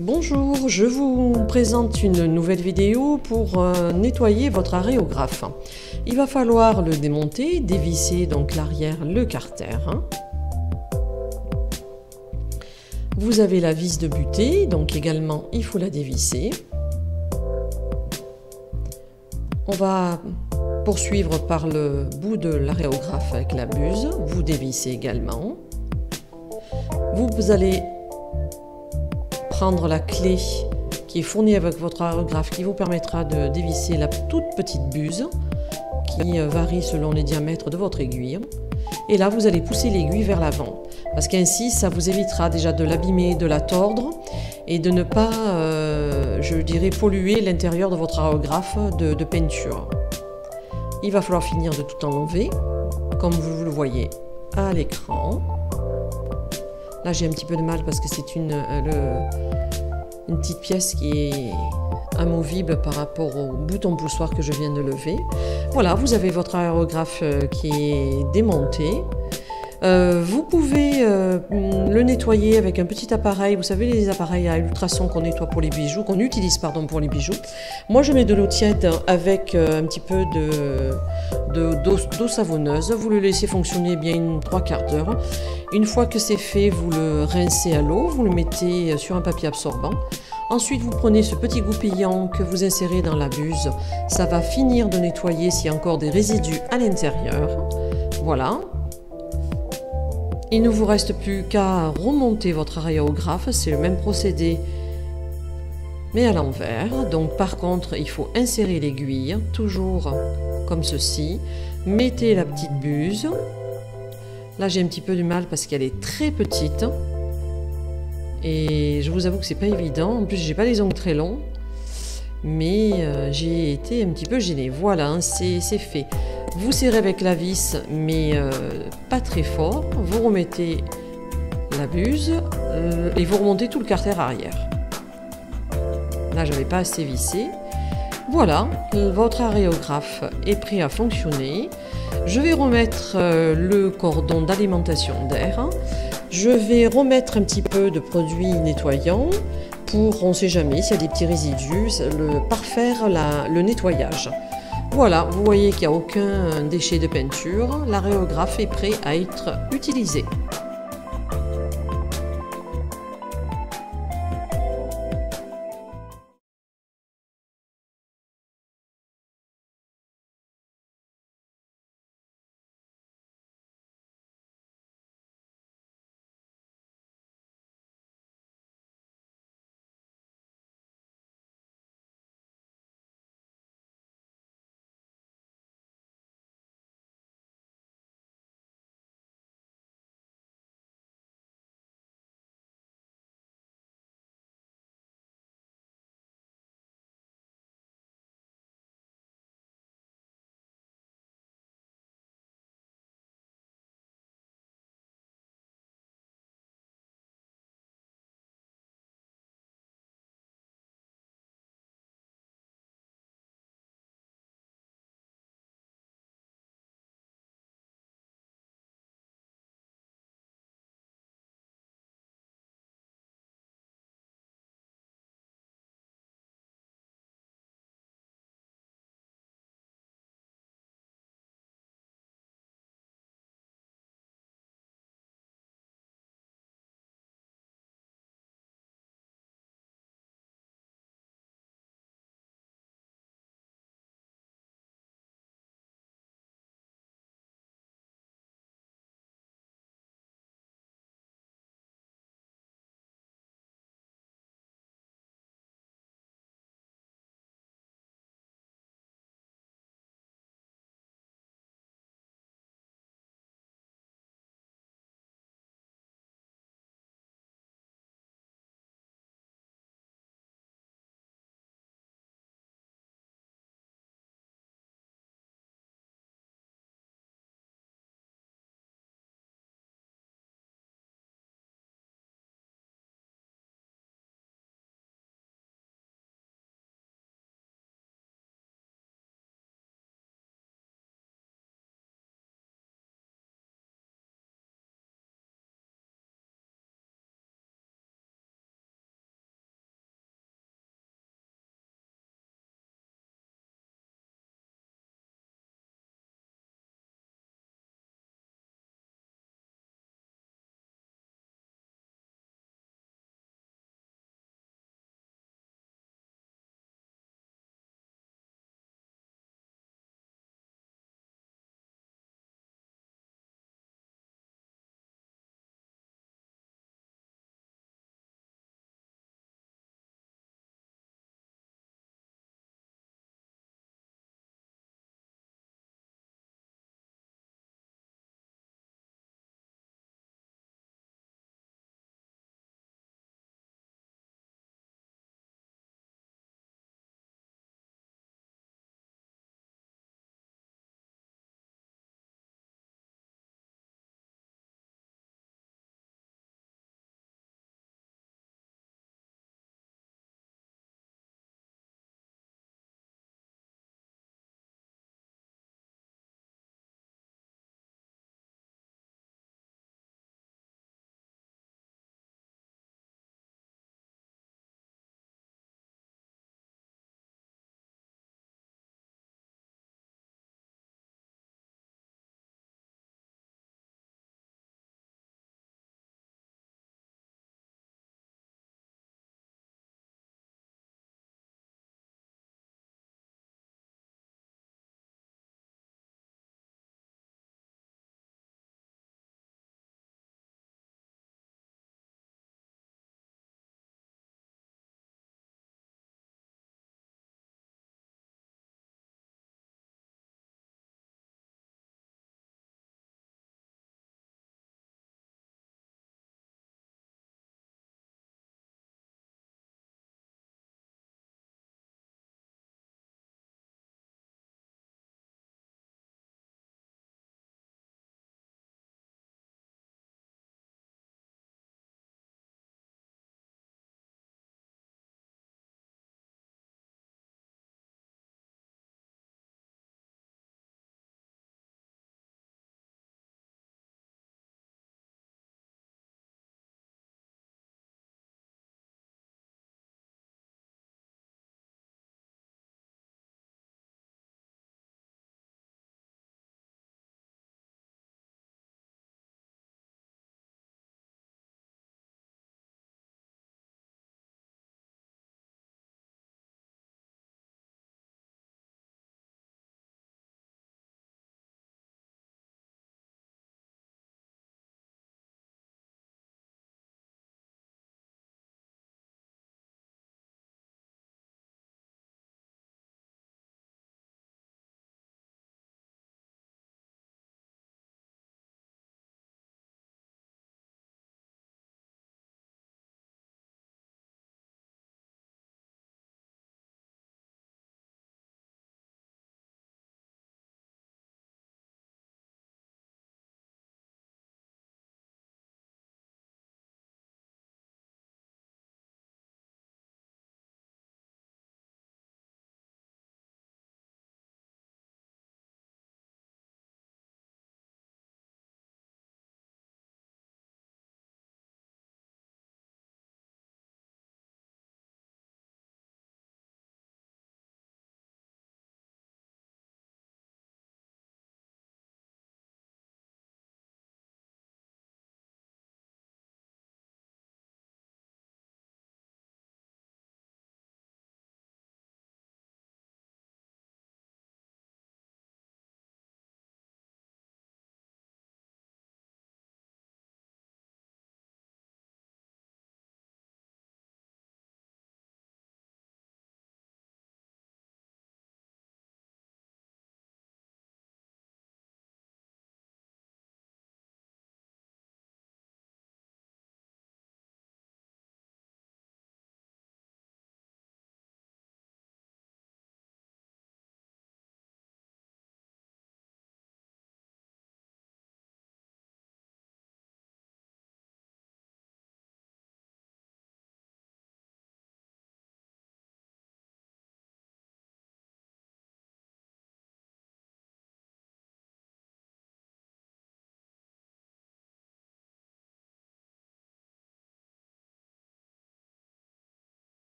Bonjour, je vous présente une nouvelle vidéo pour nettoyer votre aréographe. Il va falloir le démonter, dévisser donc l'arrière, le carter. Vous avez la vis de butée, donc également il faut la dévisser. On va poursuivre par le bout de l'aréographe avec la buse, vous dévissez également. Vous allez prendre la clé qui est fournie avec votre aréographe qui vous permettra de dévisser la toute petite buse qui varie selon les diamètres de votre aiguille. Et là, vous allez pousser l'aiguille vers l'avant parce qu'ainsi, ça vous évitera déjà de l'abîmer, de la tordre et de ne pas, je dirais, polluer l'intérieur de votre aréographe de peinture. Il va falloir finir de tout enlever, comme vous le voyez à l'écran. Là, j'ai un petit peu de mal parce que c'est une petite pièce qui est amovible par rapport au bouton poussoir que je viens de lever. Voilà, vous avez votre aérographe qui est démonté. Vous pouvez le nettoyer avec un petit appareil, vous savez les appareils à ultrasons qu'on nettoie pour les bijoux, qu'on utilise pardon pour les bijoux. Moi je mets de l'eau tiède avec un petit peu d'eau savonneuse, vous le laissez fonctionner bien 3/4 d'heure. Une fois que c'est fait, vous le rincez à l'eau, vous le mettez sur un papier absorbant. Ensuite, vous prenez ce petit goupillant que vous insérez dans la buse. Ça va finir de nettoyer s'il y a encore des résidus à l'intérieur. Voilà. Il ne vous reste plus qu'à remonter votre aréographe. C'est le même procédé, mais à l'envers. Donc, par contre, il faut insérer l'aiguille, toujours comme ceci. Mettez la petite buse. Là, j'ai un petit peu du mal parce qu'elle est très petite. Et je vous avoue que c'est pas évident. En plus, j'ai pas les ongles très longs, mais j'ai été un petit peu gênée. Voilà, hein, c'est fait. Vous serrez avec la vis, mais pas très fort. Vous remettez la buse et vous remontez tout le carter arrière. Là, j'avais pas assez vissé. Voilà, votre aréographe est prêt à fonctionner. Je vais remettre le cordon d'alimentation d'air. Je vais remettre un petit peu de produit nettoyant pour, on ne sait jamais, s'il y a des petits résidus, parfaire le nettoyage. Voilà, vous voyez qu'il n'y a aucun déchet de peinture. L'aréographe est prêt à être utilisé.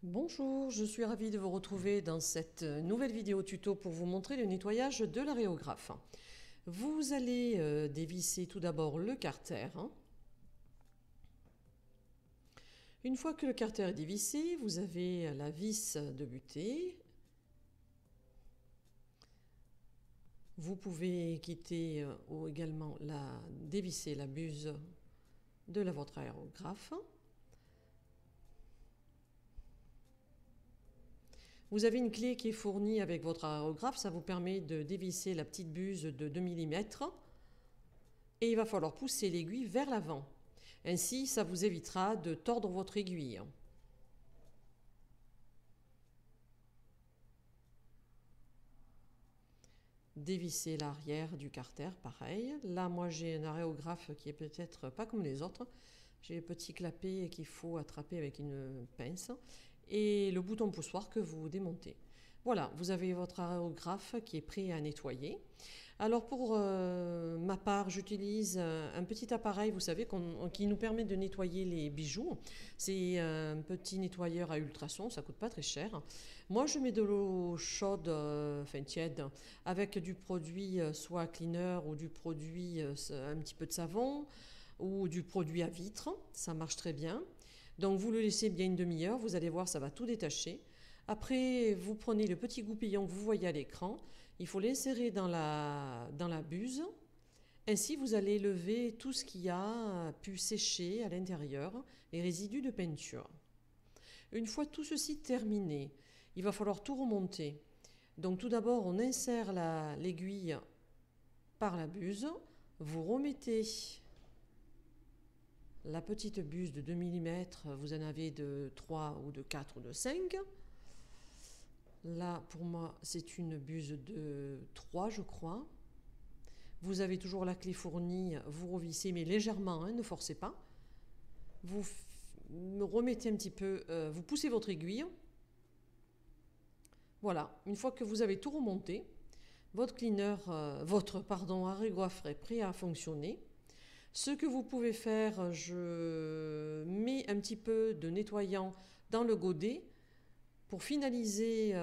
Bonjour, je suis ravie de vous retrouver dans cette nouvelle vidéo tuto pour vous montrer le nettoyage de l'aréographe. Vous allez dévisser tout d'abord le carter. Une fois que le carter est dévissé, vous avez la vis de butée. Vous pouvez quitter ou également dévisser la buse de votre aérographe. Vous avez une clé qui est fournie avec votre aérographe, ça vous permet de dévisser la petite buse de 2 mm et il va falloir pousser l'aiguille vers l'avant. Ainsi, ça vous évitera de tordre votre aiguille. Dévisser l'arrière du carter, pareil. Là, moi, j'ai un aréographe qui est peut-être pas comme les autres. J'ai un petit clapet qu'il faut attraper avec une pince et le bouton poussoir que vous démontez. Voilà, vous avez votre aréographe qui est prêt à nettoyer. Alors pour ma part, j'utilise un petit appareil, vous savez, qui nous permet de nettoyer les bijoux. C'est un petit nettoyeur à ultrasons, ça coûte pas très cher. Moi, je mets de l'eau chaude, enfin tiède, avec du produit soit cleaner ou du produit un petit peu de savon ou du produit à vitre, ça marche très bien. Donc vous le laissez bien une demi-heure, vous allez voir, ça va tout détacher. Après, vous prenez le petit goupillon que vous voyez à l'écran, il faut l'insérer dans la buse. Ainsi, vous allez lever tout ce qui a pu sécher à l'intérieur, les résidus de peinture. Une fois tout ceci terminé, il va falloir tout remonter. Donc tout d'abord, on insère l'aiguille par la buse, vous remettez la petite buse de 2 mm, vous en avez de 3 ou de 4 ou de 5. Là, pour moi, c'est une buse de 3, je crois. Vous avez toujours la clé fournie, vous revissez, mais légèrement, ne forcez pas. Vous remettez un petit peu, vous poussez votre aiguille. Voilà, une fois que vous avez tout remonté, votre aréographe est prêt à fonctionner. Ce que vous pouvez faire, je mets un petit peu de nettoyant dans le godet pour finaliser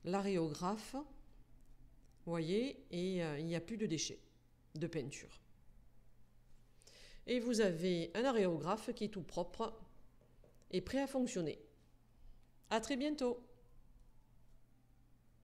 l'aréographe. Vous voyez, et il n'y a plus de déchets de peinture. Et vous avez un aréographe qui est tout propre et prêt à fonctionner. À très bientôt!